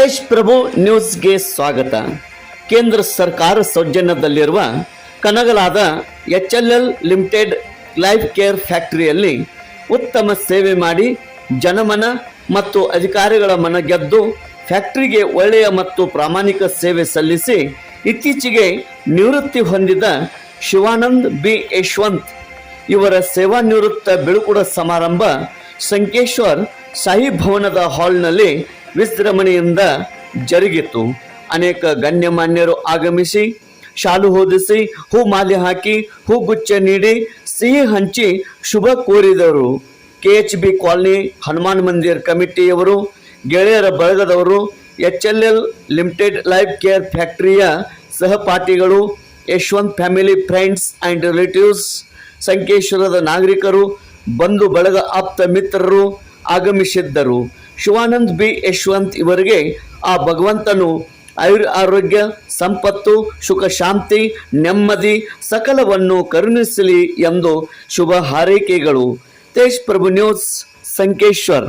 ತೇಜ್ ಪ್ರಭು ನ್ಯೂಸ್ಗೆ ಸ್ವಾಗತ. ಕೇಂದ್ರ ಸರ್ಕಾರ ಸೌಜನ್ಯದಲ್ಲಿರುವ ಕನಗಲಾದ ಎಚ್ಎಲ್ಎಲ್ ಲಿಮಿಟೆಡ್ ಲೈಫ್ ಕೇರ್ ಫ್ಯಾಕ್ಟರಿಯಲ್ಲಿ ಉತ್ತಮ ಸೇವೆ ಮಾಡಿ ಜನಮನ ಮತ್ತು ಅಧಿಕಾರಿಗಳ ಮನ ಗೆದ್ದು ಫ್ಯಾಕ್ಟರಿಗೆ ಒಳ್ಳೆಯ ಮತ್ತು ಪ್ರಾಮಾಣಿಕ ಸೇವೆ ಸಲ್ಲಿಸಿ ಇತ್ತೀಚೆಗೆ ನಿವೃತ್ತಿ ಹೊಂದಿದ ಶಿವಾನಂದ್ ಬಿ ಯಶವಂತ್ ಇವರ ಸೇವಾ ನಿವೃತ್ತ ಬೀಳ್ಕೊಡ ಸಮಾರಂಭ ಸಂಕೇಶ್ವರ್ ಶಾಹಿ ಭವನದ ಹಾಲ್ನಲ್ಲಿ ವಿಜೃಂಭಣೆಯಿಂದ ಜರುಗಿತು. ಅನೇಕ ಗಣ್ಯಮಾನ್ಯರು ಆಗಮಿಸಿ ಶಾಲು ಹೊದಿಸಿ ಹೂ ಮಾಲೆ ಹಾಕಿ ಹೂಗುಚ್ಛ ನೀಡಿ ಸಿಹಿ ಹಂಚಿ ಶುಭ ಕೋರಿದರು. KHB ಕಾಲನಿ ಹನುಮಾನ್ ಮಂದಿರ್ ಕಮಿಟಿಯವರು, ಗೆಳೆಯರ ಬಳಗದವರು, HLL ಲಿಮಿಟೆಡ್ ಲೈಫ್ ಕೇರ್ ಫ್ಯಾಕ್ಟರಿಯ ಸಹಪಾಠಿಗಳು, Yashwant family friends and relatives, ಸಂಕೇಶ್ವರದ ನಾಗರಿಕರು, ಬಂಧು ಬಳಗ ಆಪ್ತ ಮಿತ್ರರು ಆಗಮಿಸಿದ್ದರು. ಶಿವಾನಂದ್ ಬಿ ಯಶವಂತ್ ಇವರಿಗೆ ಆ ಭಗವಂತನು ಆರೋಗ್ಯ, ಸಂಪತ್ತು, ಸುಖ, ಶಾಂತಿ, ನೆಮ್ಮದಿ ಸಕಲವನ್ನು ಕರುಣಿಸಲಿ ಎಂದು ಶುಭ ಹಾರೈಕೆಗಳು. ತೇಜ್ ಪ್ರಭು ನ್ಯೂಸ್, ಸಂಕೇಶ್ವರ್.